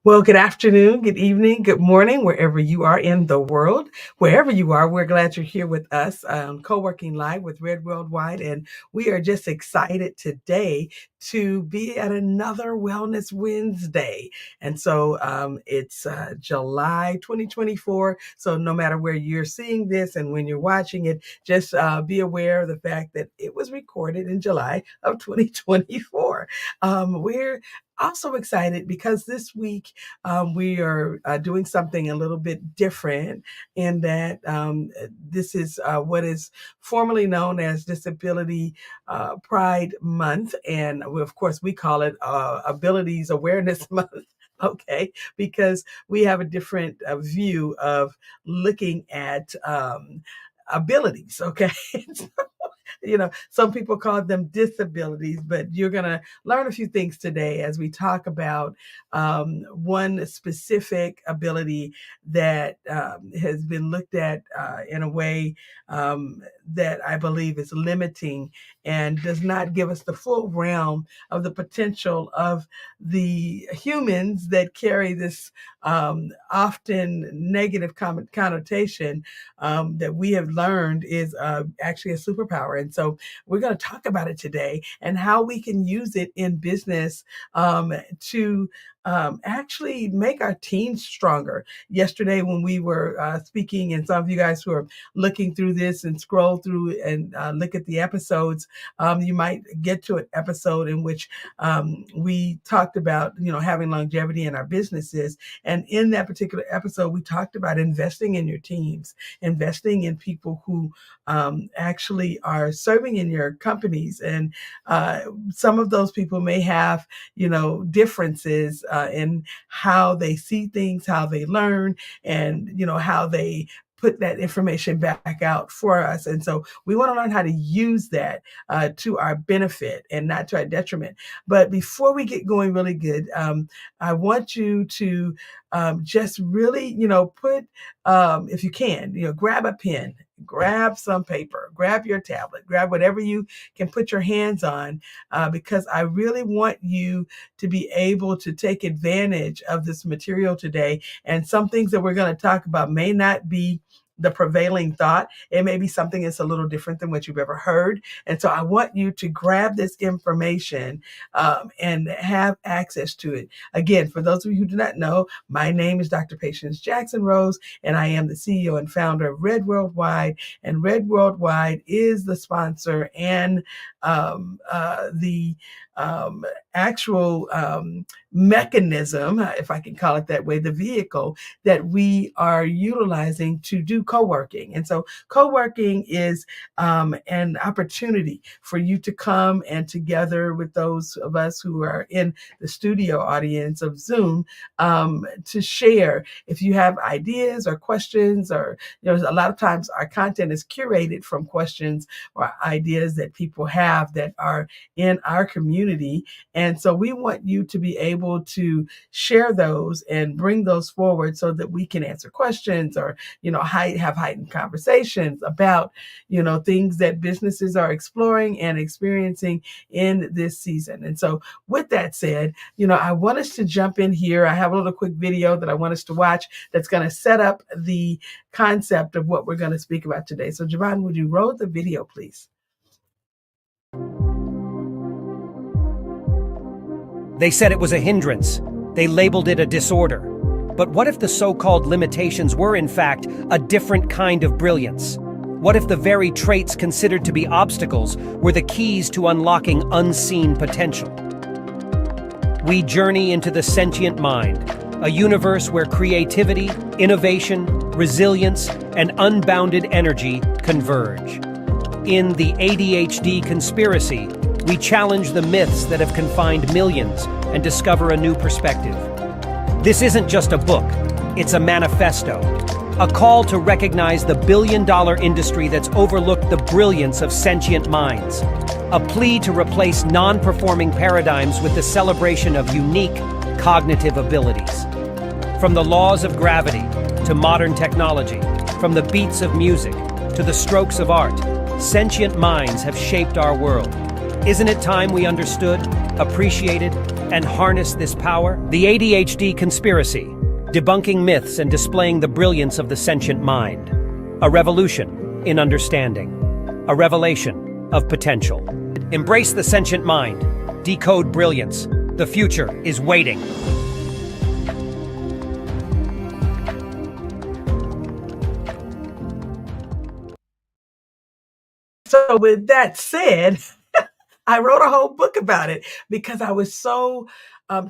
Well, good afternoon, good evening, good morning, wherever you are in the world. Wherever you are, we're glad you're here with us, co-working live with Red Worldwide, and we are just excited today to be at another Wellness Wednesday. And so it's July 2024, so no matter where you're seeing this and when you're watching it, just be aware of the fact that it was recorded in July of 2024. We're also excited because this week we are doing something a little bit different in that this is what is formerly known as Disability Pride Month. And of course, we call it Abilities Awareness Month. Okay, because we have a different view of looking at abilities. Okay. Some people call them disabilities, but you're going to learn a few things today as we talk about one specific ability that has been looked at in a way that I believe is limiting and does not give us the full realm of the potential of the humans that carry this often negative connotation that we have learned is actually a superpower. And so we're going to talk about it today and how we can use it in business to actually make our teams stronger. Yesterday, when we were speaking, and some of you guys who are looking through this and scroll through and look at the episodes, you might get to an episode in which we talked about, having longevity in our businesses. And in that particular episode, we talked about investing in your teams, investing in people who actually are serving in your companies. And some of those people may have, differences in how they see things, how they learn, and, how they put that information back out for us. And so we want to learn how to use that to our benefit and not to our detriment. But before we get going really good, I want you to just really, put, if you can, grab a pen, grab some paper, grab your tablet, grab whatever you can put your hands on, because I really want you to be able to take advantage of this material today. And some things that we're going to talk about may not be the prevailing thought. It may be something that's a little different than what you've ever heard. And so I want you to grab this information and have access to it. Again, for those of you who do not know, my name is Dr. Patience Jackson Rose, and I am the CEO and founder of Red Worldwide. And Red Worldwide is the sponsor and the actual mechanism, if I can call it that way, the vehicle that we are utilizing to do co-working. And so co-working is an opportunity for you to come and together with those of us who are in the studio audience of Zoom to share. If you have ideas or questions, or a lot of times our content is curated from questions or ideas that people have that are in our community. And so we want you to be able to share those and bring those forward so that we can answer questions or, have heightened conversations about, things that businesses are exploring and experiencing in this season. And so with that said, I want us to jump in here. I have a little quick video that I want us to watch that's going to set up the concept of what we're going to speak about today. So Javon, would you roll the video, please? They said it was a hindrance. They labeled it a disorder. But what if the so-called limitations were, in fact, a different kind of brilliance? What if the very traits considered to be obstacles were the keys to unlocking unseen potential? We journey into the sentient mind, a universe where creativity, innovation, resilience, and unbounded energy converge. In the ADHD conspiracy, we challenge the myths that have confined millions and discover a new perspective. This isn't just a book, it's a manifesto, a call to recognize the billion-dollar industry that's overlooked the brilliance of sentient minds, a plea to replace non-performing paradigms with the celebration of unique cognitive abilities. From the laws of gravity to modern technology, from the beats of music to the strokes of art, sentient minds have shaped our world. Isn't it time we understood, appreciated, and harnessed this power? The ADHD Conspiracy, debunking myths and displaying the brilliance of the sentient mind. A revolution in understanding. A revelation of potential. Embrace the sentient mind. Decode brilliance. The future is waiting. So with that said, I wrote a whole book about it because I was so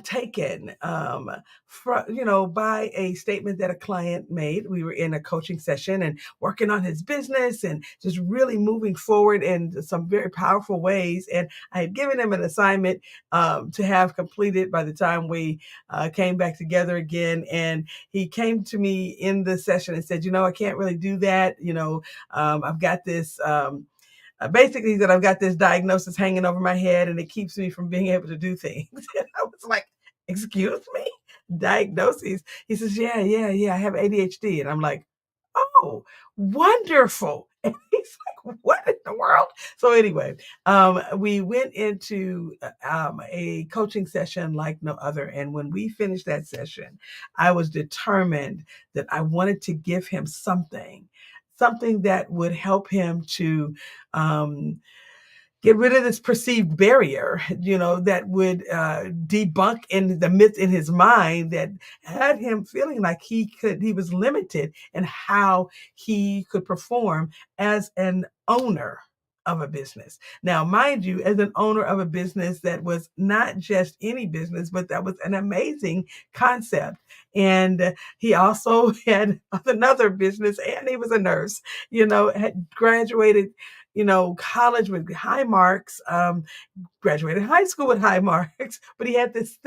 taken by a statement that a client made. We were in a coaching session and working on his business and just really moving forward in some very powerful ways. And I had given him an assignment to have completed by the time we came back together again. And he came to me in the session and said, I can't really do that. I've got this. Basically, that I've got this diagnosis hanging over my head and it keeps me from being able to do things. And I was like, excuse me? Diagnoses? He says, yeah, I have ADHD. And I'm like, oh, wonderful. And he's like, what in the world? So anyway, we went into a coaching session like no other. And when we finished that session, I was determined that I wanted to give him something that would help him to get rid of this perceived barrier, that would debunk in the myth in his mind that had him feeling like he was limited in how he could perform as an owner of a business. Now, mind you, as an owner of a business that was not just any business, but that was an amazing concept. And he also had another business and he was a nurse, had graduated college with high marks, graduated high school with high marks, but he had this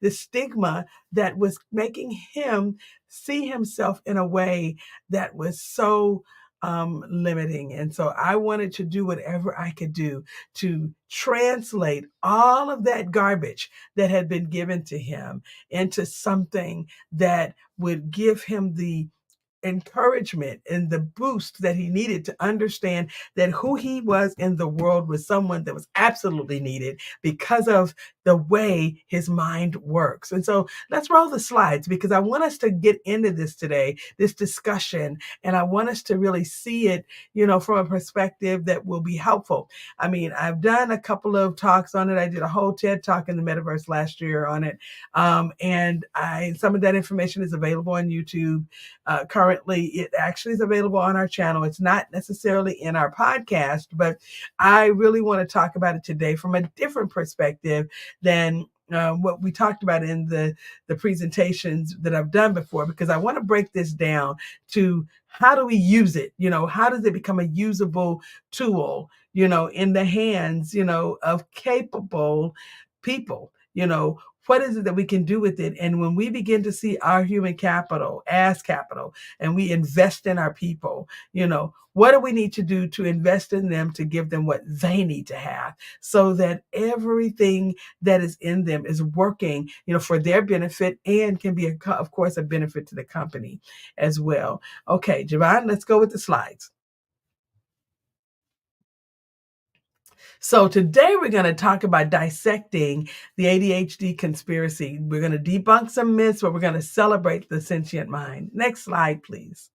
stigma that was making him see himself in a way that was so limiting. And so I wanted to do whatever I could do to translate all of that garbage that had been given to him into something that would give him the encouragement and the boost that he needed to understand that who he was in the world was someone that was absolutely needed because of the way his mind works. And so let's roll the slides because I want us to get into this today, this discussion, and I want us to really see it, from a perspective that will be helpful. I mean, I've done a couple of talks on it. I did a whole TED talk in the metaverse last year on it. And some of that information is available on YouTube. Currently, it actually is available on our channel. It's not necessarily in our podcast, but I really want to talk about it today from a different perspective than what we talked about in the presentations that I've done before, because I want to break this down to how do we use it? How does it become a usable tool, in the hands, of capable people? What is it that we can do with it? And when we begin to see our human capital as capital and we invest in our people, what do we need to do to invest in them to give them what they need to have so that everything that is in them is working, for their benefit and can be, of course, a benefit to the company as well. Okay, Javon, let's go with the slides. So today we're going to talk about dissecting the ADHD conspiracy. We're going to debunk some myths, but we're going to celebrate the sentient mind. Next slide, please.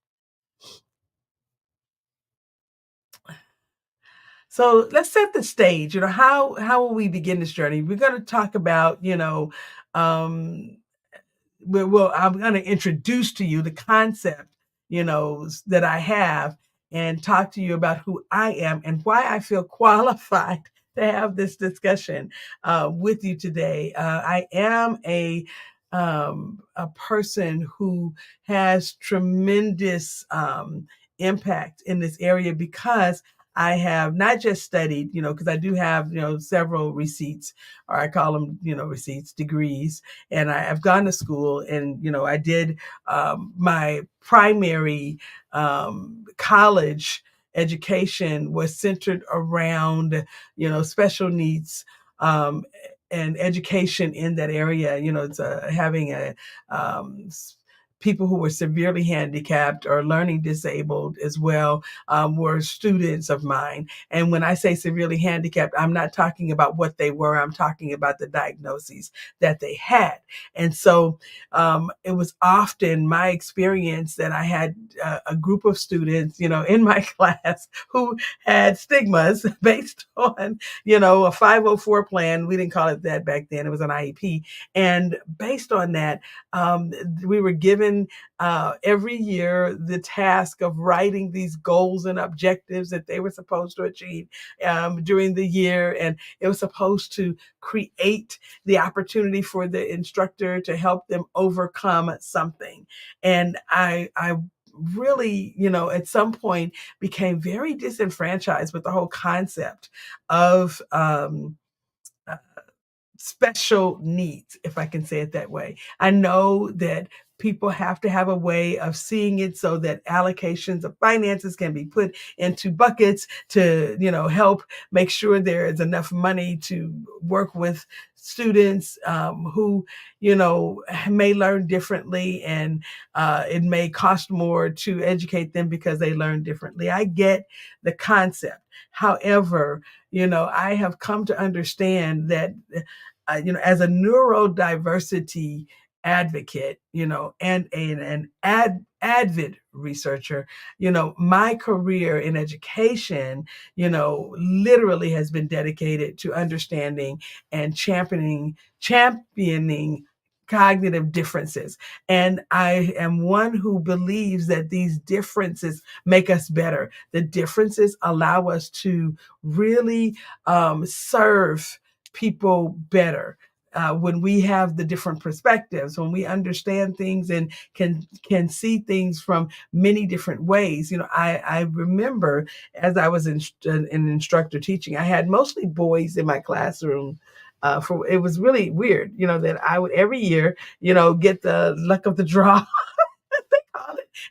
So let's set the stage. How will we begin this journey? We're going to talk about, I'm going to introduce to you the concept, that I have and talk to you about who I am and why I feel qualified to have this discussion with you today. I am a person who has tremendous impact in this area because I have not just studied, because I do have, several receipts, or I call them, receipts, degrees, and I've gone to school and, I did my primary college education was centered around, special needs and education in that area. It's having a people who were severely handicapped or learning disabled as well were students of mine. And when I say severely handicapped, I'm not talking about what they were. I'm talking about the diagnoses that they had. And so it was often my experience that I had a group of students, in my class who had stigmas based on, a 504 plan. We didn't call it that back then. It was an IEP. And based on that, we were given every year the task of writing these goals and objectives that they were supposed to achieve during the year. And it was supposed to create the opportunity for the instructor to help them overcome something. And I really, at some point became very disenfranchised with the whole concept of special needs, if I can say it that way. I know that people have to have a way of seeing it so that allocations of finances can be put into buckets to, help make sure there is enough money to work with students who, may learn differently, and it may cost more to educate them because they learn differently. I get the concept. However, I have come to understand that as a neurodiversity advocate, and an avid researcher, my career in education, literally has been dedicated to understanding and championing cognitive differences. And I am one who believes that these differences make us better. The differences allow us to really serve people better. When we have the different perspectives, when we understand things and can see things from many different ways. I remember as I was an instructor teaching, I had mostly boys in my classroom. It was really weird, that I would every year, get the luck of the draw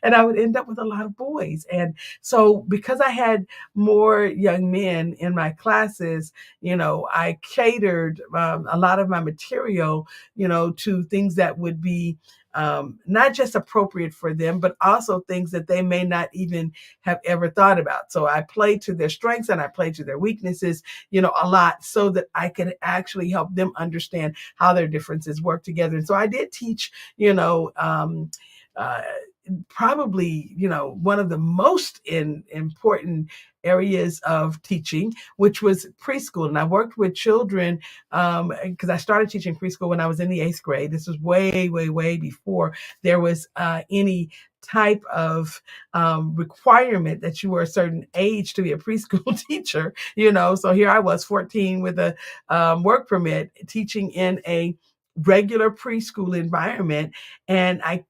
and I would end up with a lot of boys. And so because I had more young men in my classes, I catered a lot of my material, to things that would be not just appropriate for them, but also things that they may not even have ever thought about. So I played to their strengths and I played to their weaknesses, a lot, so that I could actually help them understand how their differences work together. And so I did teach, uh, probably, one of the most important areas of teaching, which was preschool. And I worked with children because I started teaching preschool when I was in the 8th grade. This was way, way, way before there was any type of requirement that you were a certain age to be a preschool teacher, So here I was, 14, with a work permit, teaching in a regular preschool environment. And I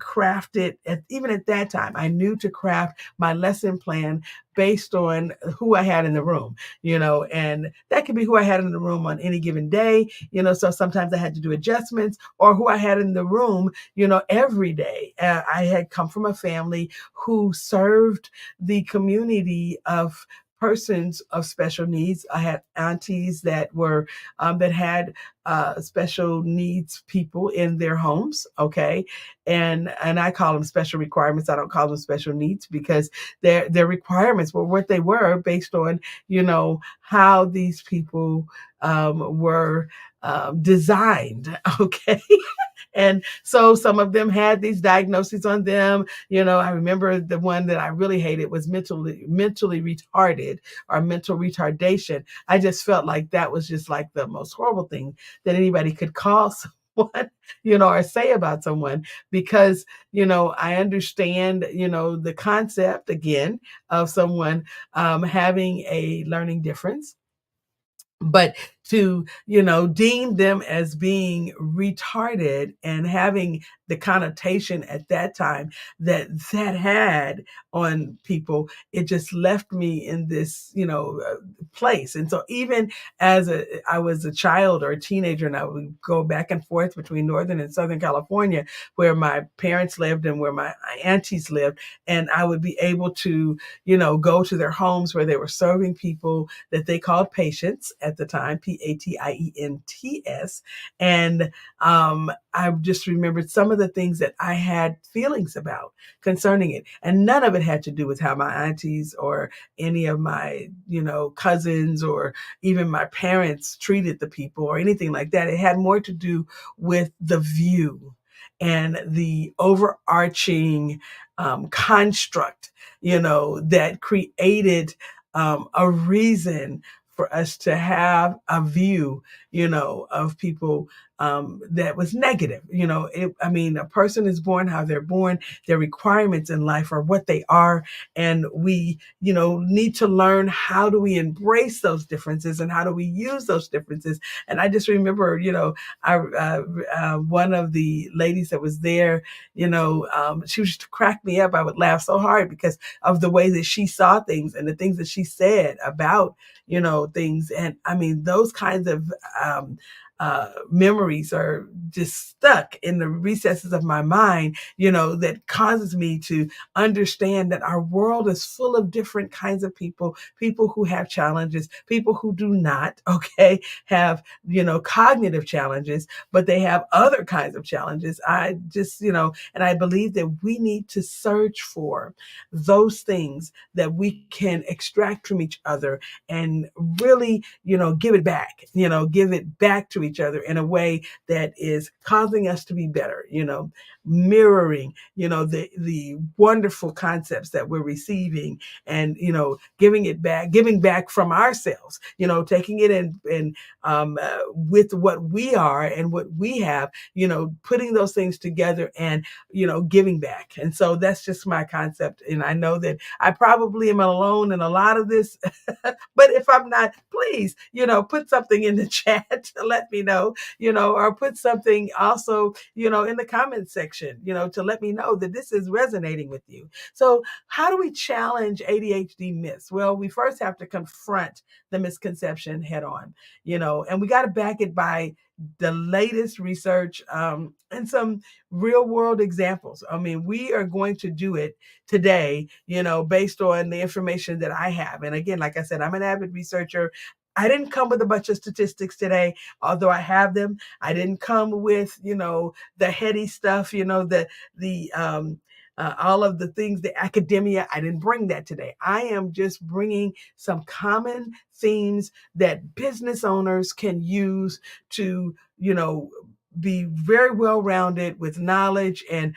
crafted, even at that time, I knew to craft my lesson plan based on who I had in the room, and that could be who I had in the room on any given day, so sometimes I had to do adjustments, or who I had in the room, every day. I had come from a family who served the community of persons of special needs. I had aunties that were that had special needs people in their homes. Okay. And I call them special requirements. I don't call them special needs, because their requirements were what they were based on, how these people were designed. Okay. And so some of them had these diagnoses on them. I remember the one that I really hated was mentally retarded, or mental retardation. I just felt like that was just like the most horrible thing that anybody could call someone, or say about someone, because, I understand, the concept again of someone having a learning difference. But to, deem them as being retarded and having the connotation at that time that had on people, it just left me in this, place. And so even as I was a child or a teenager, and I would go back and forth between Northern and Southern California, where my parents lived and where my aunties lived, and I would be able to, go to their homes where they were serving people that they called patients at the time, Patients. And I just remembered some of the things that I had feelings about concerning it. And none of it had to do with how my aunties or any of my, cousins or even my parents treated the people or anything like that. It had more to do with the view and the overarching construct, that created a reason for us to have a view, of people that was negative. A person is born how they're born. Their requirements in life are what they are. And we, need to learn how do we embrace those differences and how do we use those differences. And I just remember, one of the ladies that was there, she used to crack me up. I would laugh so hard because of the way that she saw things and the things that she said about, things. And those kinds of memories are just stuck in the recesses of my mind, that causes me to understand that our world is full of different kinds of people who have challenges, people who do not, have, cognitive challenges, but they have other kinds of challenges. I just, and I believe that we need to search for those things that we can extract from each other and really, give it back to each other in a way that is causing us to be better, mirroring, the wonderful concepts that we're receiving and, giving back from ourselves, taking it and with what we are and what we have, putting those things together and, giving back. And so that's just my concept. And I know that I probably am alone in a lot of this, but if I'm not, please, put something in the chat to let me know, or put something also, in the comment section, to let me know that this is resonating with you. So how do we challenge ADHD myths? Well, we first have to confront the misconception head on, and we got to back it by the latest research and some real world examples. We are going to do it today, based on the information that I have. And again, like I said, I'm an avid researcher. I didn't come with a bunch of statistics today, although I have them. I didn't come with, the heady stuff, all of the things, the academia. I didn't bring that today. I am just bringing some common themes that business owners can use to, be very well-rounded with knowledge and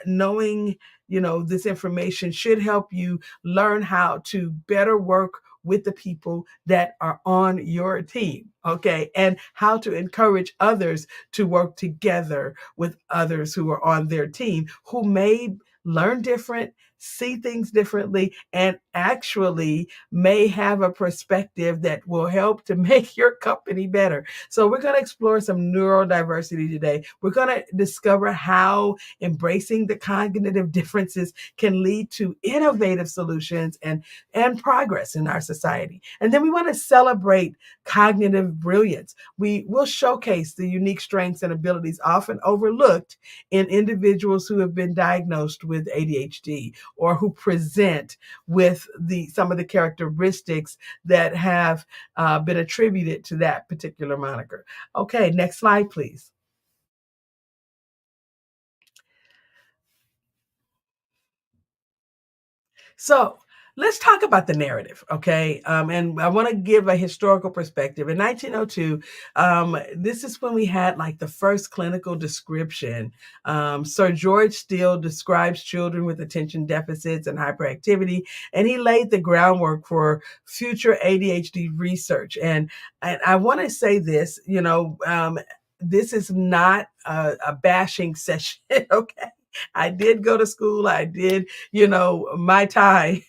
knowing, this information should help you learn how to better work with the people that are on your team, and how to encourage others to work together with others who are on their team who may learn different, see things differently, and actually may have a perspective that will help to make your company better. So we're going to explore some neurodiversity today. We're going to discover how embracing the cognitive differences can lead to innovative solutions and progress in our society. And then we want to celebrate cognitive brilliance. We will showcase the unique strengths and abilities often overlooked in individuals who have been diagnosed with ADHD or who present with some of the characteristics that have been attributed to that particular moniker. Okay, next slide, please. So let's talk about the narrative, okay? And I want to give a historical perspective. In 1902, this is when we had like the first clinical description. Sir George Steele describes children with attention deficits and hyperactivity, and he laid the groundwork for future ADHD research. And I want to say this, this is not a bashing session, okay? I did go to school. I did, my time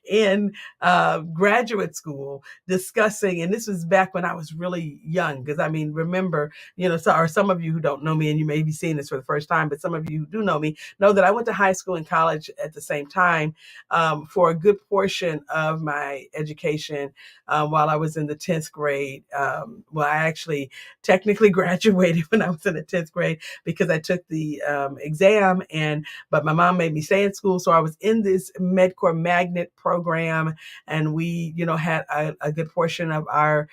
in graduate school discussing, and this was back when I was really young, because remember, or some of you who don't know me, and you may be seeing this for the first time, but some of you who do know me know that I went to high school and college at the same time for a good portion of my education while I was in the 10th grade. Well, I actually technically graduated when I was in the 10th grade because I took the exam, but my mom made me stay in school. So I was in this MedCorps magnet program, and we, had a good portion of our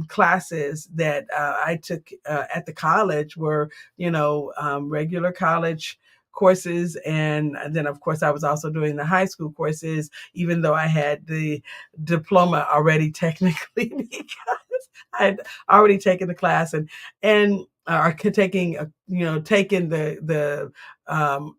classes that I took at the college were, regular college courses. And then, of course, I was also doing the high school courses, even though I had the diploma already technically because I'd already taken the class and are taking taking the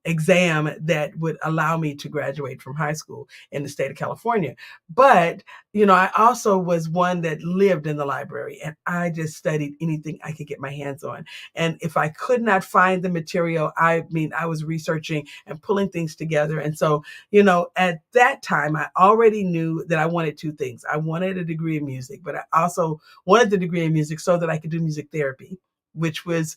exam that would allow me to graduate from high school in the state of California. But I also was one that lived in the library, and I just studied anything I could get my hands on. And if I could not find the material, I was researching and pulling things together. And so, at that time, I already knew that I wanted two things. I wanted a degree in music, but I also wanted the degree in music so that I could do music therapy, which was,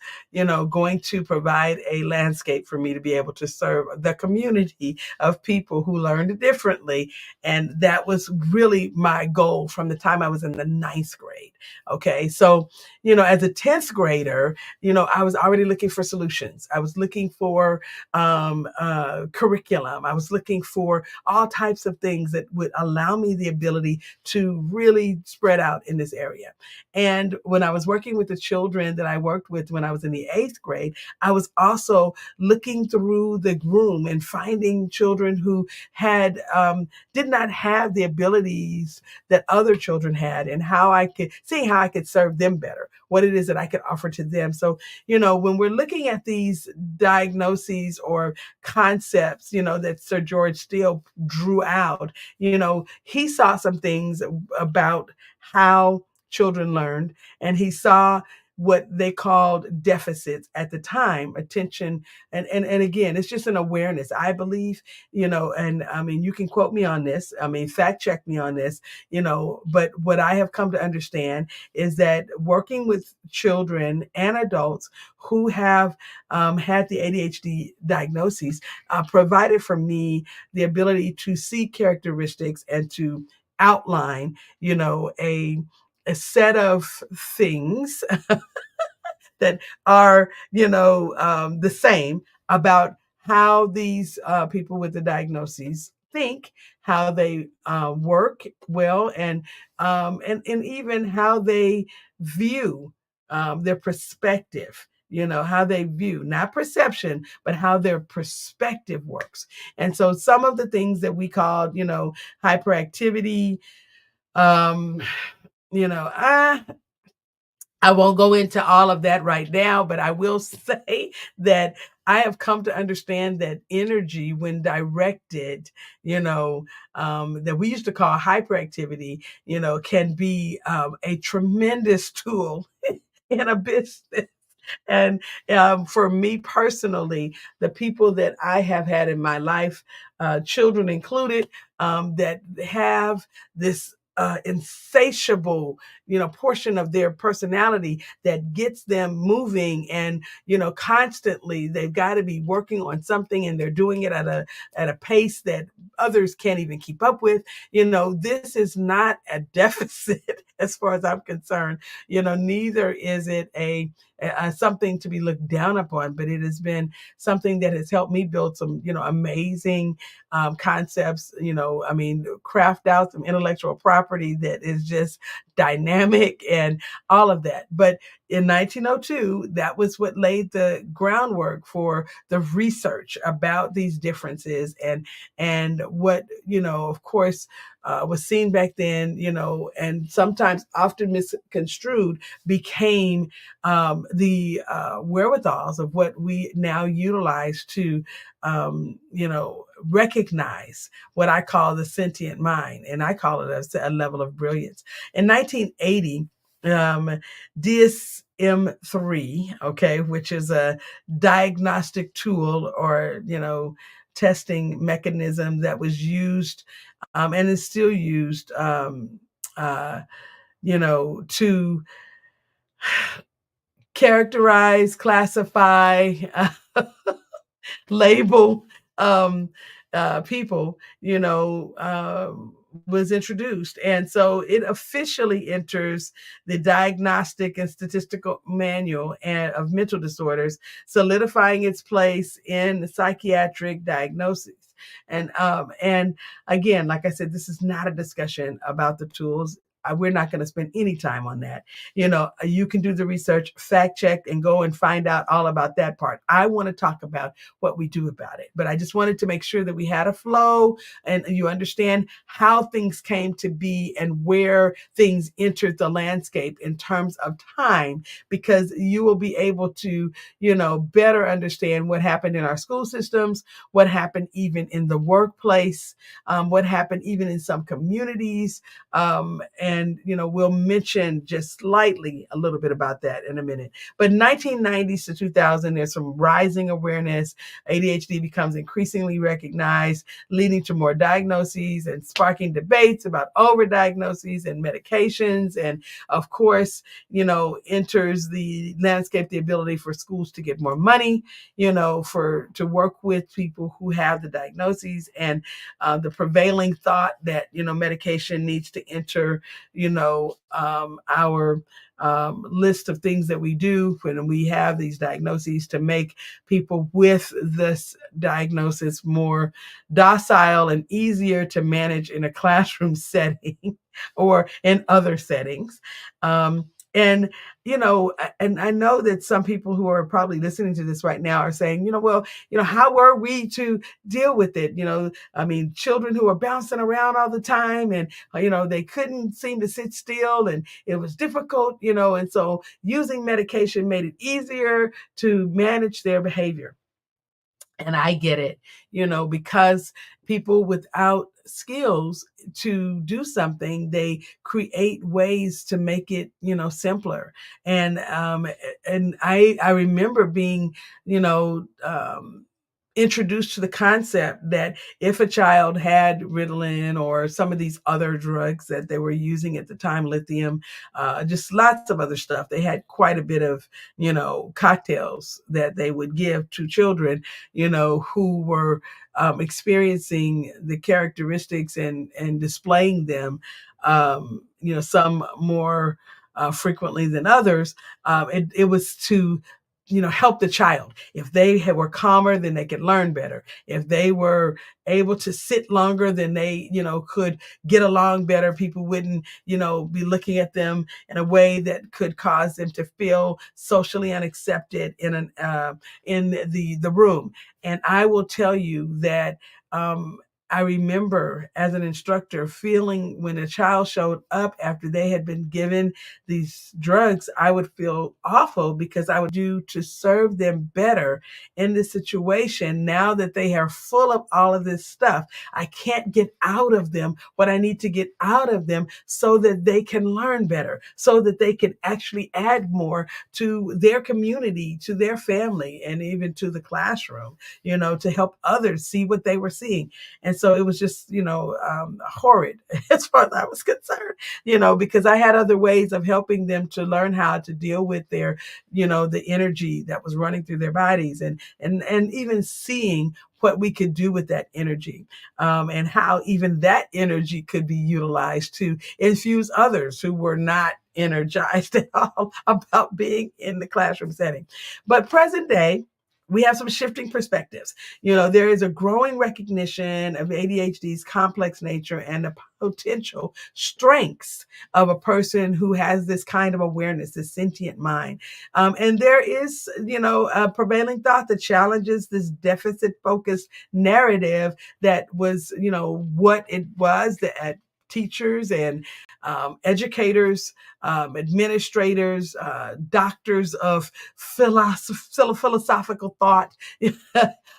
going to provide a landscape for me to be able to serve the community of people who learned differently. And that was really my goal from the time I was in the ninth grade. Okay. So, as a 10th grader, I was already looking for solutions. I was looking for curriculum. I was looking for all types of things that would allow me the ability to really spread out in this area. And when I was working with the children that I worked with when I was in the 8th grade, I was also looking through the room and finding children who had did not have the abilities that other children had, and seeing how I could serve them better, what it is that I could offer to them. So, when we're looking at these diagnoses or concepts, that Sir George Steele drew out, he saw some things about how children learned, and he saw what they called deficits at the time, attention, and again, it's just an awareness, I believe, and I mean, you can quote me on this, fact check me on this, but what I have come to understand is that working with children and adults who have had the ADHD diagnoses provided for me the ability to see characteristics and to outline, a set of things that are, the same about how these people with the diagnoses think, how they work well, and even how they view their perspective. How they view, not perception, but how their perspective works. And so some of the things that we called, hyperactivity, um, you know, I I won't go into all of that right now, but I will say that I have come to understand that energy, when directed, that we used to call hyperactivity, can be a tremendous tool in a business. And for me personally, the people that I have had in my life, children included, that have this insatiable, portion of their personality that gets them moving, and constantly they've got to be working on something, and they're doing it at a pace that others can't even keep up with. This is not a deficit as far as I'm concerned. Neither is it something to be looked down upon, but it has been something that has helped me build some, amazing concepts, craft out some intellectual property that is just dynamic and all of that. But in 1902, that was what laid the groundwork for the research about these differences, and what, of course, was seen back then, and sometimes often misconstrued, became the wherewithals of what we now utilize to, recognize what I call the sentient mind, and I call it a level of brilliance. In 1980, DSM-3, okay, which is a diagnostic tool, or testing mechanism that was used and is still used, to characterize, classify, label people, was introduced. And so it officially enters the Diagnostic and Statistical Manual of Mental Disorders, solidifying its place in psychiatric diagnosis. And again, like I said, this is not a discussion about the tools. we're not going to spend any time on that. You can do the research, fact check, and go and find out all about that part. I want to talk about what we do about it. But I just wanted to make sure that we had a flow and you understand how things came to be and where things entered the landscape in terms of time, because you will be able to, better understand what happened in our school systems, what happened even in the workplace, what happened even in some communities. And we'll mention just slightly a little bit about that in a minute. But 1990s to 2000, there's some rising awareness. ADHD becomes increasingly recognized, leading to more diagnoses and sparking debates about overdiagnoses and medications. And of course, enters the landscape the ability for schools to get more money, to work with people who have the diagnoses, and the prevailing thought that, medication needs to enter, our list of things that we do when we have these diagnoses to make people with this diagnosis more docile and easier to manage in a classroom setting or in other settings. And and I know that some people who are probably listening to this right now are saying, well, how were we to deal with it? I mean, children who are bouncing around all the time and, they couldn't seem to sit still and it was difficult, and so using medication made it easier to manage their behavior. And I get it, because people without skills to do something, they create ways to make it, simpler. And I remember being, introduced to the concept that if a child had Ritalin or some of these other drugs that they were using at the time, lithium, just lots of other stuff. They had quite a bit of, cocktails that they would give to children, who were experiencing the characteristics and displaying them, some more frequently than others. It was to help the child. If they were calmer, then they could learn better. If they were able to sit longer, then they, could get along better. People wouldn't, be looking at them in a way that could cause them to feel socially unaccepted in the room. And I will tell you that I remember as an instructor feeling when a child showed up after they had been given these drugs, I would feel awful because I would do to serve them better in this situation. Now that they are full of all of this stuff, I can't get out of them what I need to get out of them so that they can learn better, so that they can actually add more to their community, to their family, and even to the classroom, to help others see what they were seeing. And so it was just, horrid as far as I was concerned, because I had other ways of helping them to learn how to deal with their, the energy that was running through their bodies, and even seeing what we could do with that energy, and how even that energy could be utilized to infuse others who were not energized at all about being in the classroom setting. But present day, we have some shifting perspectives. There is a growing recognition of ADHD's complex nature and the potential strengths of a person who has this kind of awareness, this sentient mind. And there is, a prevailing thought that challenges this deficit-focused narrative that was, what it was that teachers and educators, administrators, doctors of philosophical thought,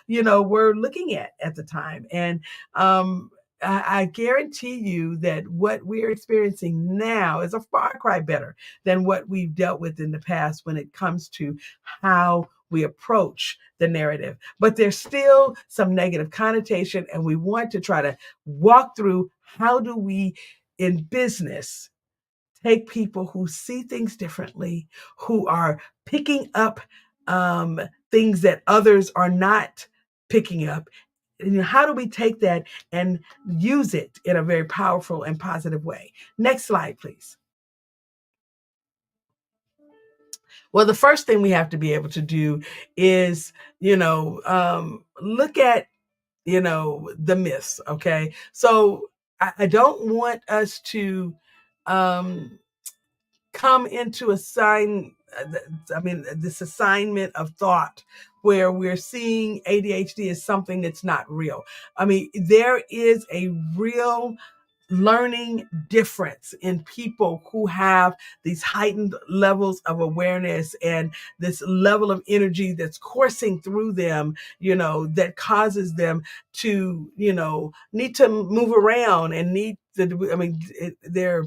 were looking at the time. And I guarantee you that what we're experiencing now is a far cry better than what we've dealt with in the past when it comes to how we approach the narrative. But there's still some negative connotation, and we want to try to walk through how do we, in business, take people who see things differently, who are picking up things that others are not picking up. How do we take that and use it in a very powerful and positive way? Next slide, please. Well, the first thing we have to be able to do is, look at, the myths. Okay. So I don't want us to um, come into this assignment of thought where we're seeing ADHD as something that's not real. I mean, there is a real learning difference in people who have these heightened levels of awareness and this level of energy that's coursing through them, that causes them to, need to move around and need to, they're,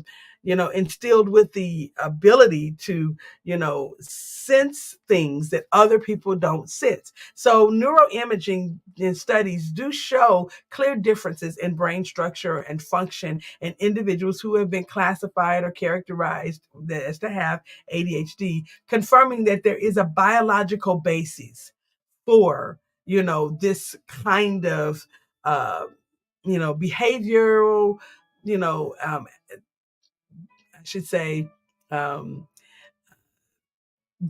instilled with the ability to, sense things that other people don't sense. So neuroimaging studies do show clear differences in brain structure and function in individuals who have been classified or characterized as to have ADHD, confirming that there is a biological basis for, this kind of, behavioral, I should say, um,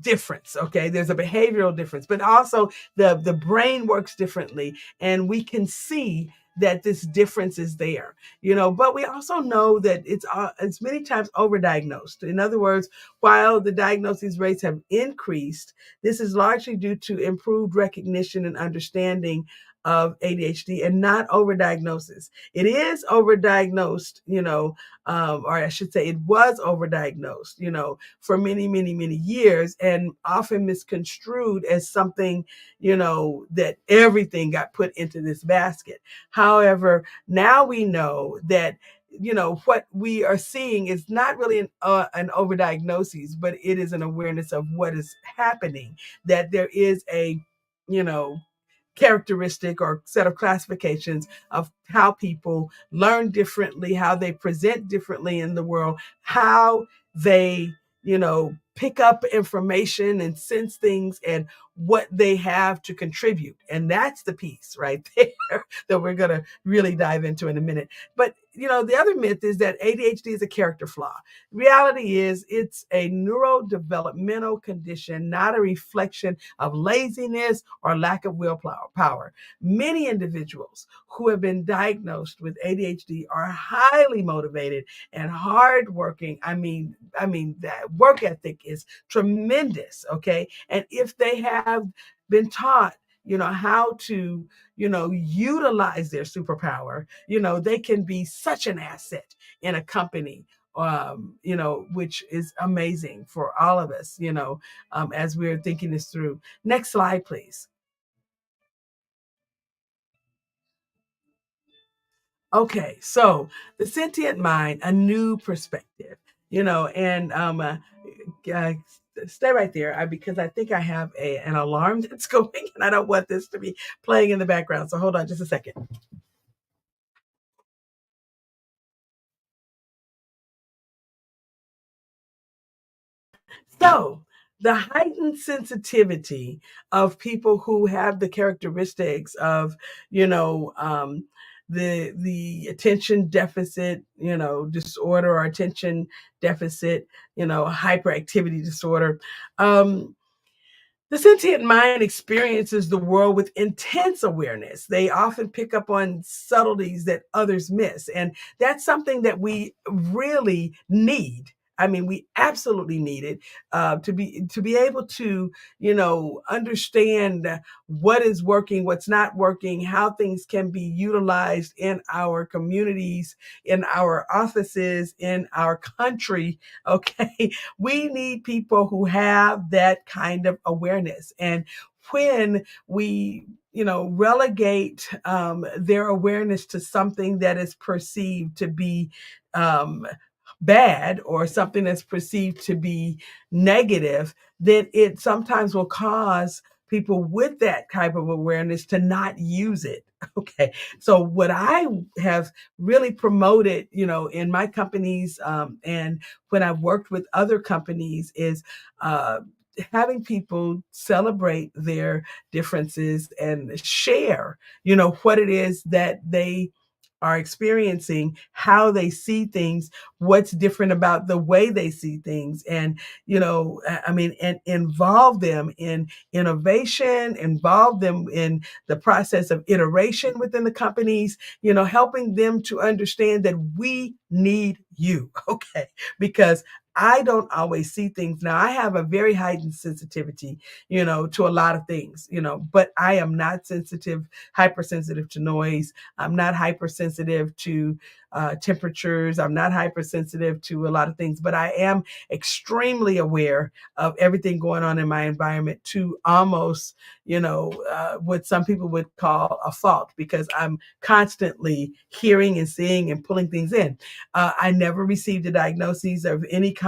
difference. Okay, there's a behavioral difference, but also the brain works differently, and we can see that this difference is there. But we also know that it's many times overdiagnosed. In other words, while the diagnosis rates have increased, this is largely due to improved recognition and understanding of ADHD and not overdiagnosis. It is overdiagnosed, or I should say it was overdiagnosed, for many, many, many years, and often misconstrued as something, that everything got put into this basket. However, now we know that, what we are seeing is not really an overdiagnosis, but it is an awareness of what is happening, that there is a, you know, characteristic or set of classifications of how people learn differently, how they present differently in the world, how they, pick up information and sense things, and what they have to contribute. And that's the piece right there that we're going to really dive into in a minute. But, the other myth is that ADHD is a character flaw. Reality is it's a neurodevelopmental condition, not a reflection of laziness or lack of willpower. Many individuals who have been diagnosed with ADHD are highly motivated and hardworking. That work ethic is tremendous. Okay. And if they have been taught, how to, utilize their superpower, they can be such an asset in a company, which is amazing for all of us, as we're thinking this through. Next slide, please. Okay, so the sentient mind, a new perspective, and uh, stay right there because I think I have an alarm that's going, and I don't want this to be playing in the background. So hold on just a second. So, the heightened sensitivity of people who have the characteristics of, the attention deficit, disorder, or attention deficit, hyperactivity disorder. Um, the sentient mind experiences the world with intense awareness. They often pick up on subtleties that others miss. And that's something that we really need. I mean, we absolutely need it, to be able to, understand what is working, what's not working, how things can be utilized in our communities, in our offices, in our country. Okay, we need people who have that kind of awareness. And when we, relegate their awareness to something that is perceived to be um, bad, or something that's perceived to be negative, then it sometimes will cause people with that type of awareness to not use it. Okay. So what I have really promoted, in my companies, and when I've worked with other companies, is uh, having people celebrate their differences and share, what it is that they are experiencing, how they see things, what's different about the way they see things, and, and involve them in innovation, involve them in the process of iteration within the companies, helping them to understand that we need you, okay? Because I don't always see things. Now, I have a very heightened sensitivity, to a lot of things, but I am not hypersensitive to noise. I'm not hypersensitive to temperatures. I'm not hypersensitive to a lot of things, but I am extremely aware of everything going on in my environment to almost, what some people would call a fault, because I'm constantly hearing and seeing and pulling things in. I never received a diagnosis of any kind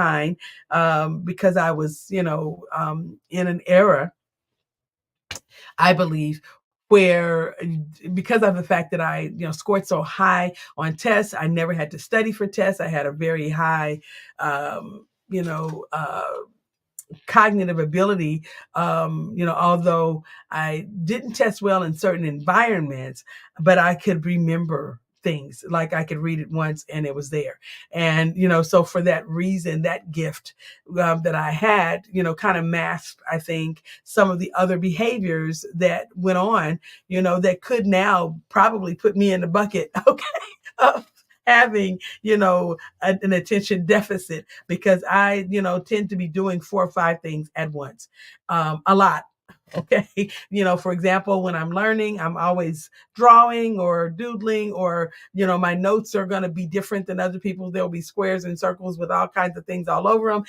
because I was, in an era, I believe, where because of the fact that I, scored so high on tests, I never had to study for tests. I had a very high, cognitive ability. Although I didn't test well in certain environments, but I could remember things, like I could read it once and it was there. And, so for that reason, that gift that I had, kind of masked, I think, some of the other behaviors that went on, that could now probably put me in the bucket, okay, of having, an attention deficit, because I, tend to be doing 4 or 5 things at once, a lot. Okay. For example, when I'm learning, I'm always drawing or doodling, or, my notes are going to be different than other people's. There'll be squares and circles with all kinds of things all over them,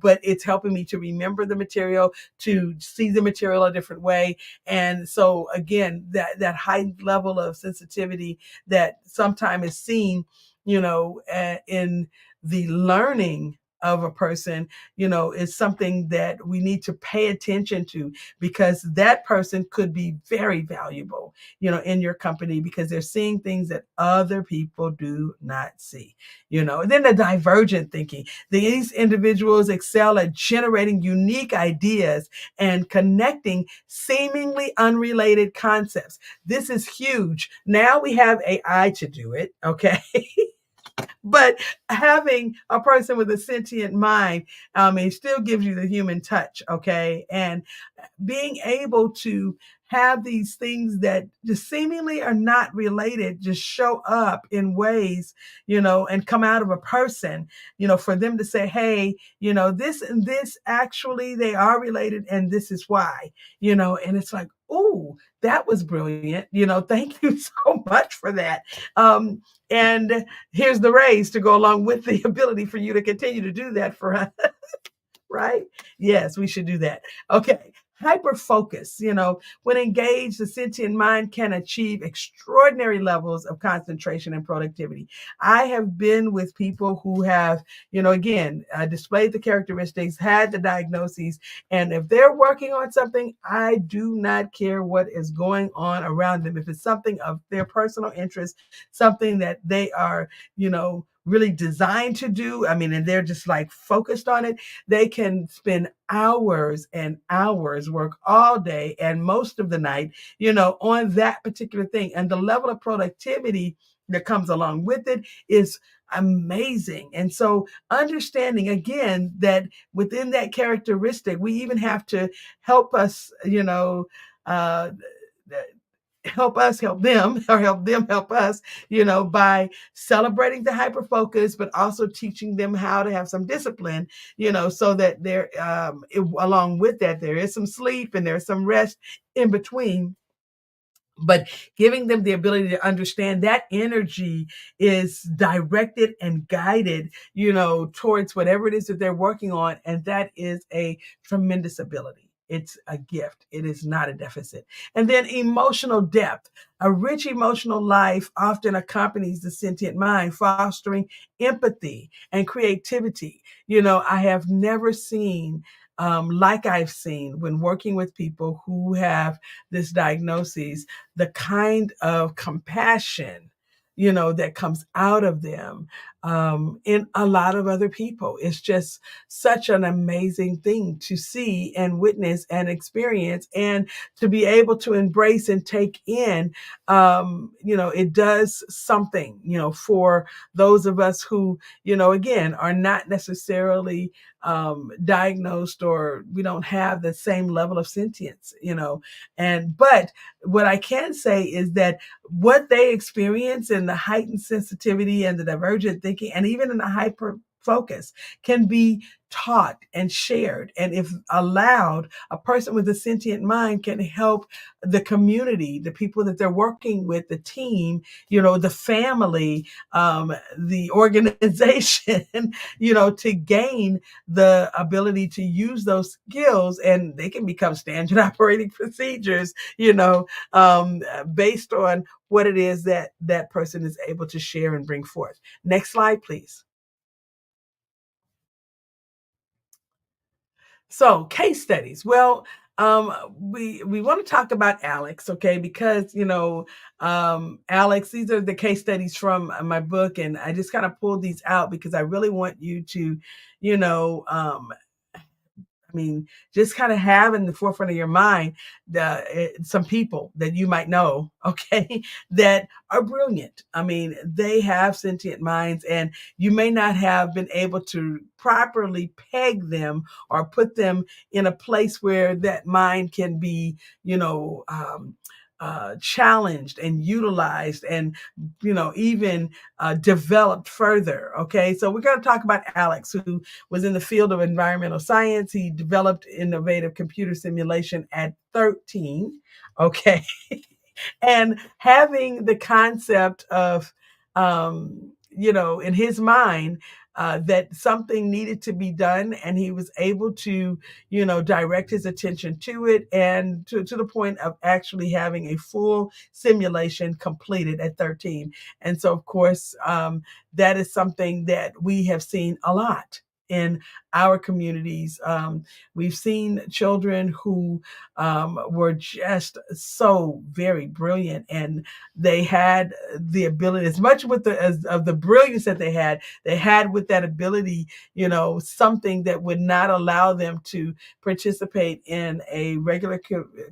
but it's helping me to remember the material, to see the material a different way. And so again, that heightened level of sensitivity that sometimes is seen, in the learning of a person, is something that we need to pay attention to, because that person could be very valuable, in your company, because they're seeing things that other people do not see, And then the divergent thinking. These individuals excel at generating unique ideas and connecting seemingly unrelated concepts. This is huge. Now we have AI to do it, okay? But having a person with a sentient mind, it still gives you the human touch, okay? And being able to have these things that just seemingly are not related just show up in ways, and come out of a person, for them to say, hey, this and this, actually they are related, and this is why, and it's like, oh, that was brilliant. Thank you so much for that. And here's the raise to go along with the ability for you to continue to do that for us. Right? Yes, we should do that. Okay. Hyper focus. When engaged, the sentient mind can achieve extraordinary levels of concentration and productivity. I have been with people who have, again, displayed the characteristics, had the diagnoses, and if they're working on something, I do not care what is going on around them. If it's something of their personal interest, something that they are, really designed to do, and they're just like focused on it, they can spend hours and hours, work all day and most of the night, on that particular thing. And the level of productivity that comes along with it is amazing. And so understanding again that within that characteristic, we even have to help us, help us help them, or help them help us, by celebrating the hyper focus, but also teaching them how to have some discipline, so that there, along with that, there is some sleep and there's some rest in between. But giving them the ability to understand that energy is directed and guided, towards whatever it is that they're working on. And that is a tremendous ability. It's a gift. It is not a deficit. And then emotional depth. A rich emotional life often accompanies the sentient mind, fostering empathy and creativity. I have never seen, like I've seen when working with people who have this diagnosis, the kind of compassion, that comes out of them, in a lot of other people. It's just such an amazing thing to see and witness and experience, and to be able to embrace and take in. It does something, for those of us who, again, are not necessarily diagnosed, or we don't have the same level of sentience, but what I can say is that what they experience, and the heightened sensitivity and the divergent thinking, and even in a hyper focus can be taught and shared. And if allowed, a person with a sentient mind can help the community, the people that they're working with, the team, the family, the organization, to gain the ability to use those skills, and they can become standard operating procedures, based on what it is that that person is able to share and bring forth. Next slide, please. So, case studies. Well, we want to talk about Alex, okay? Because Alex, these are the case studies from my book, and I just kind of pulled these out because I really want you to, you know, um, just kind of have in the forefront of your mind some people that you might know, okay, that are brilliant. They have sentient minds, and you may not have been able to properly peg them or put them in a place where that mind can be, challenged and utilized and, even developed further. Okay, so we're going to talk about Alex, who was in the field of environmental science. He developed innovative computer simulation at 13. Okay. And having the concept of, in his mind, that something needed to be done, and he was able to, direct his attention to it, and to the point of actually having a full simulation completed at 13. And so, of course, that is something that we have seen a lot in our communities. We've seen children who were just so very brilliant, and they had the ability, as much with of the brilliance that they had with that ability, something that would not allow them to participate in a regular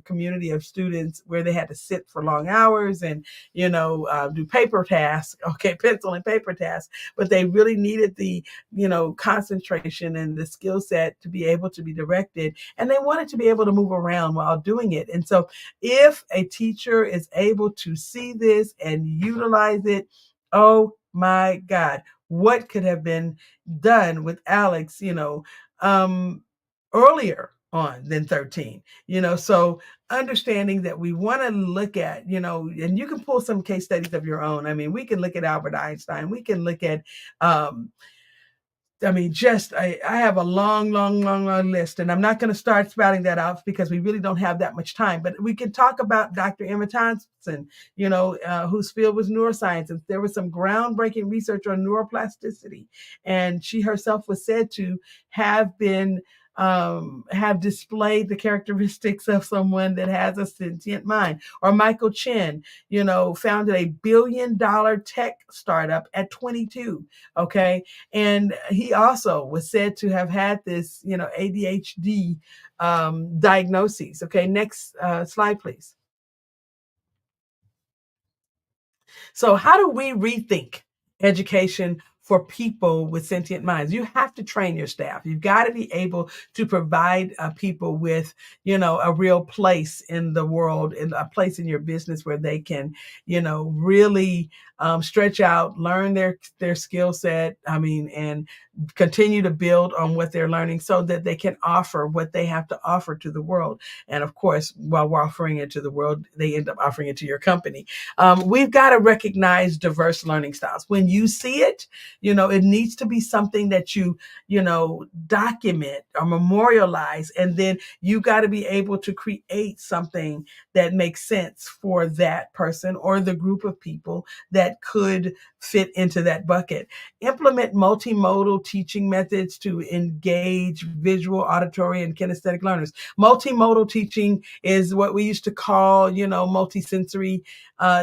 community of students where they had to sit for long hours and, do paper tasks, okay, pencil and paper tasks, but they really needed the, concentration and the skill set to be able to be directed, and they wanted to be able to move around while doing it. And so if a teacher is able to see this and utilize it, oh my God, what could have been done with Alex, earlier on than 13, so understanding that we want to look at, and you can pull some case studies of your own. We can look at Albert Einstein. We can look at, I have a long, long, long, long list, and I'm not going to start spouting that out because we really don't have that much time. But we can talk about Dr. Emma Thompson, whose field was neuroscience, and there was some groundbreaking research on neuroplasticity, and she herself was said to have been have displayed the characteristics of someone that has a sentient mind. Or Michael Chen, founded a $1 billion tech startup at 22. Okay. And he also was said to have had this, ADHD diagnosis. Okay. Next slide, please. So how do we rethink education for people with sentient minds? You have to train your staff. You've got to be able to provide people with, a real place in the world, and a place in your business where they can, really stretch out, learn their skill set. And continue to build on what they're learning so that they can offer what they have to offer to the world. And of course, while we're offering it to the world, they end up offering it to your company. We've got to recognize diverse learning styles. When you see it, it needs to be something that you document or memorialize, and then you got to be able to create something that makes sense for that person or the group of people that could fit into that bucket. Implement multimodal teaching methods to engage visual, auditory, and kinesthetic learners. Multimodal teaching is what we used to call, multisensory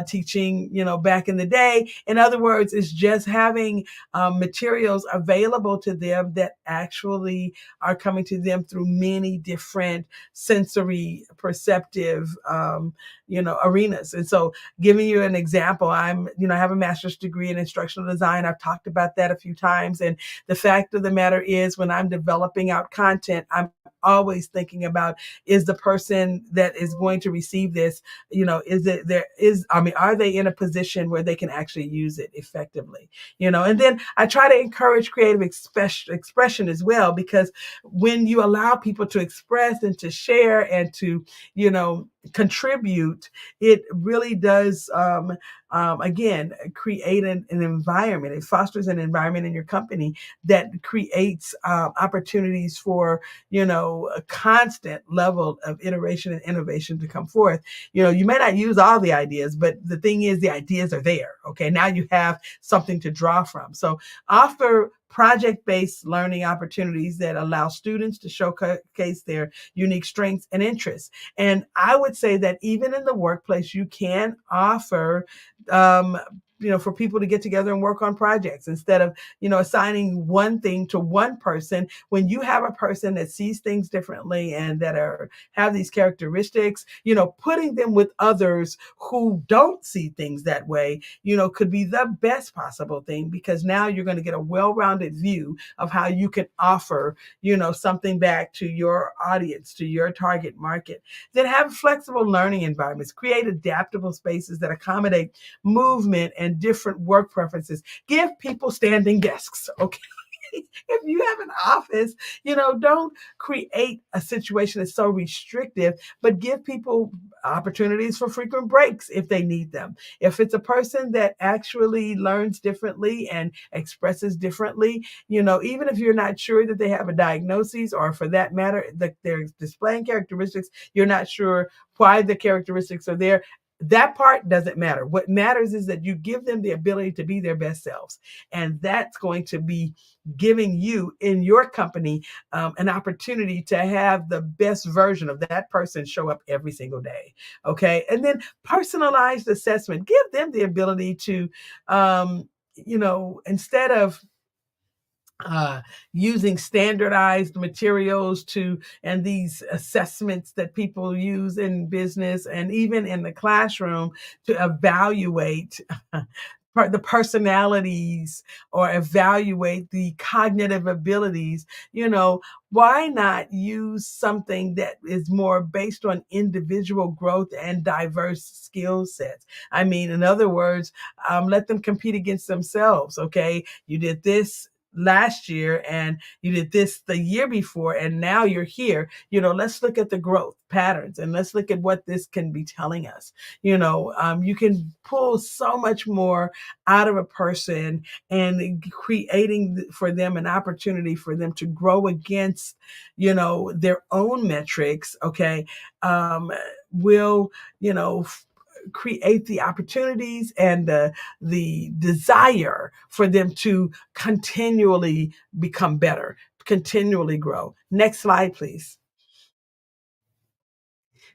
teaching, back in the day. In other words, it's just having materials available to them that actually are coming to them through many different sensory perceptive arenas. And so giving you an example, I have a master's degree degree in instructional design. I've talked about that a few times. And the fact of the matter is, when I'm developing out content, I'm always thinking about, is the person that is going to receive this, are they in a position where they can actually use it effectively? And then I try to encourage creative expression as well, because when you allow people to express and to share and to, contribute, it really does, again, create an environment. It fosters an environment in your company that creates opportunities for, a constant level of iteration and innovation to come forth. You may not use all the ideas, but the thing is, the ideas are there. Okay, now you have something to draw from. So offer project-based learning opportunities that allow students to showcase their unique strengths and interests. And I would say that even in the workplace, you can offer, for people to get together and work on projects instead of, assigning one thing to one person. When you have a person that sees things differently and that have these characteristics, putting them with others who don't see things that way, could be the best possible thing, because now you're going to get a well-rounded view of how you can offer, something back to your audience, to your target market. Then have flexible learning environments, create adaptable spaces that accommodate movement and different work preferences. Give people standing desks, okay? If you have an office, don't create a situation that's so restrictive, but give people opportunities for frequent breaks if they need them. If it's a person that actually learns differently and expresses differently, even if you're not sure that they have a diagnosis, or for that matter, that they're displaying characteristics, you're not sure why the characteristics are there. That part doesn't matter. What matters is that you give them the ability to be their best selves. And that's going to be giving you in your company an opportunity to have the best version of that person show up every single day. Okay. And then personalized assessment, give them the ability to, instead of using standardized materials and these assessments that people use in business and even in the classroom to evaluate the personalities or evaluate the cognitive abilities, why not use something that is more based on individual growth and diverse skill sets? I mean, in other words, let them compete against themselves. Okay, you did this last year and you did this the year before, and now you're here. Let's look at the growth patterns and let's look at what this can be telling us. You can pull so much more out of a person, and creating for them an opportunity for them to grow against, their own metrics. Okay, will, create the opportunities and the desire for them to continually become better, continually grow. Next slide, please.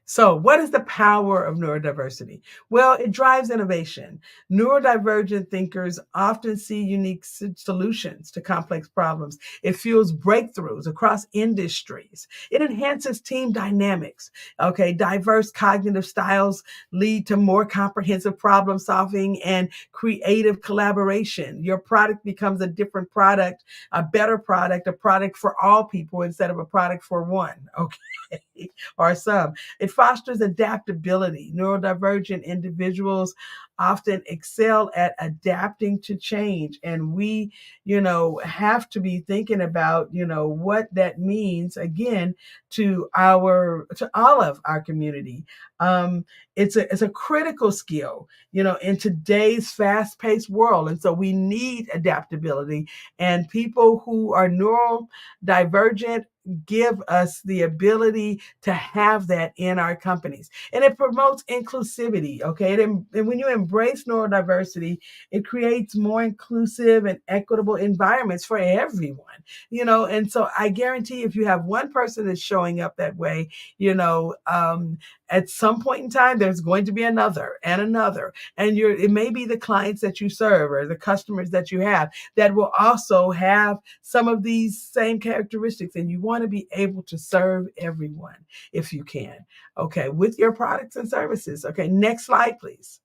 So, what is the power of neurodiversity? Well, it drives innovation. Neurodivergent thinkers often see unique solutions to complex problems. It fuels breakthroughs across industries. It enhances team dynamics. Okay, diverse cognitive styles lead to more comprehensive problem solving and creative collaboration. Your product becomes a different product, a better product, a product for all people instead of a product for one. Okay, or some. It fosters adaptability. Neurodivergent individuals often excel at adapting to change. And we, have to be thinking about, what that means again to all of our community. It's a critical skill, in today's fast-paced world. And so we need adaptability, and people who are neurodivergent give us the ability to have that in our companies. And it promotes inclusivity, okay? And when you embrace neurodiversity, it creates more inclusive and equitable environments for everyone, and so I guarantee if you have one person that's showing up that way, at some point in time, there's going to be another and another. And it may be the clients that you serve or the customers that you have that will also have some of these same characteristics. And you want to be able to serve everyone if you can, okay, with your products and services. Okay, next slide, please.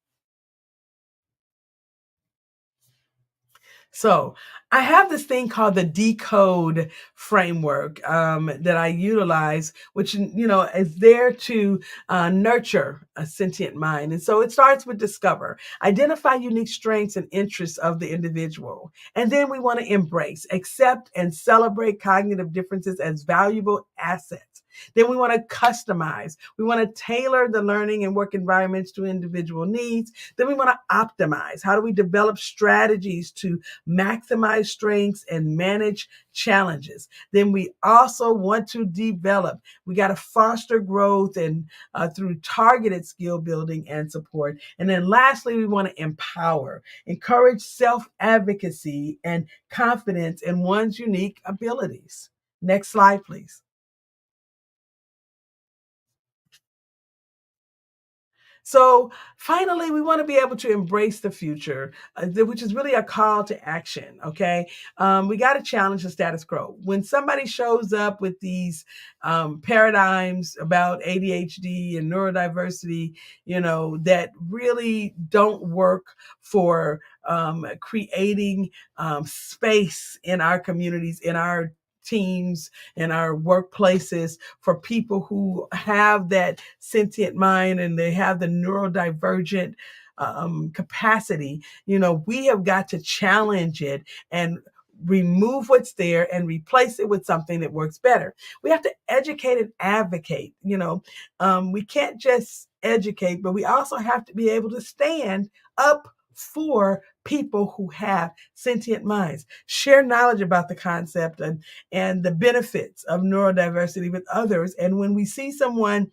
So I have this thing called the DECODE framework that I utilize, which is there to nurture a sentient mind. And so it starts with discover, identify unique strengths and interests of the individual, and then we want to embrace, accept, and celebrate cognitive differences as valuable assets. Then we want to customize. We want to tailor the learning and work environments to individual needs. Then we want to optimize. How do we develop strategies to maximize strengths and manage challenges? Then we also want to develop. We got to foster growth and through targeted skill building and support. And then lastly, we want to empower, encourage self-advocacy and confidence in one's unique abilities. Next slide, please. So finally, we want to be able to embrace the future, which is really a call to action. Okay. We got to challenge the status quo. When somebody shows up with these paradigms about ADHD and neurodiversity, that really don't work for creating space in our communities, in our teams, in our workplaces for people who have that sentient mind and they have the neurodivergent capacity, we have got to challenge it and remove what's there and replace it with something that works better. We have to educate and advocate. We can't just educate, but we also have to be able to stand up for people who have sentient minds, share knowledge about the concept and the benefits of neurodiversity with others. And when we see someone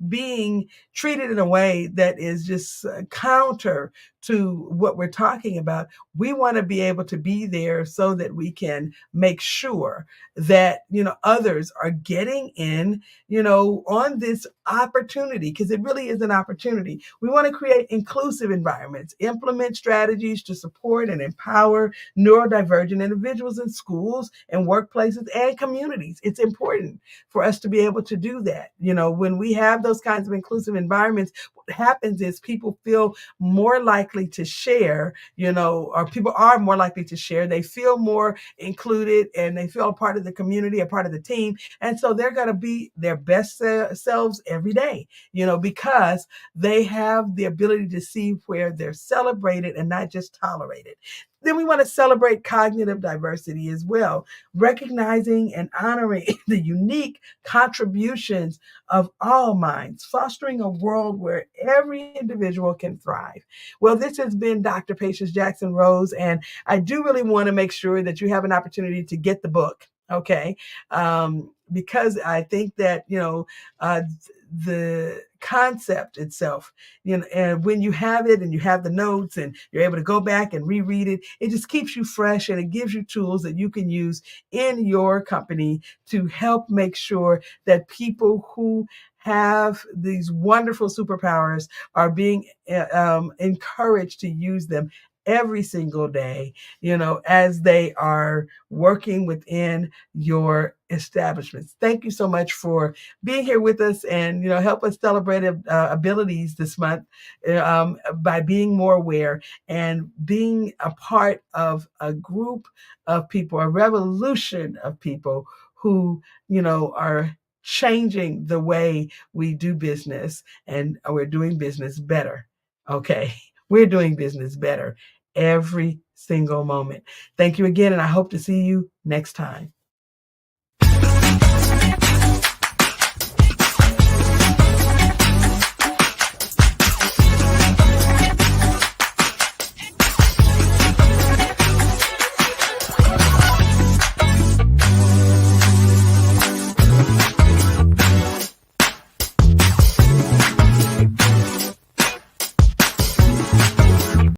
being treated in a way that is just counter to what we're talking about, we want to be able to be there so that we can make sure that, others are getting in, on this opportunity, because it really is an opportunity. We want to create inclusive environments, implement strategies to support and empower neurodivergent individuals in schools and workplaces and communities. It's important for us to be able to do that. When we have those kinds of inclusive environments, what happens is people feel more likely to share, or people are more likely to share. They feel more included and they feel a part of the community, a part of the team. And so they're going to be their best selves every day, because they have the ability to see where they're celebrated and not just tolerated. Then we want to celebrate cognitive diversity as well, recognizing and honoring the unique contributions of all minds, fostering a world where every individual can thrive. Well, this has been Dr. Patience Jackson Rose, and I do really want to make sure that you have an opportunity to get the book. Okay. Because I think that, the concept itself, and when you have it and you have the notes and you're able to go back and reread it, it just keeps you fresh and it gives you tools that you can use in your company to help make sure that people who have these wonderful superpowers are being encouraged to use them every single day, as they are working within your establishments. Thank you so much for being here with us and, help us celebrate abilities this month by being more aware and being a part of a group of people, a revolution of people who, are changing the way we do business, and we're doing business better. Okay. We're doing business better every single moment. Thank you again, and I hope to see you next time.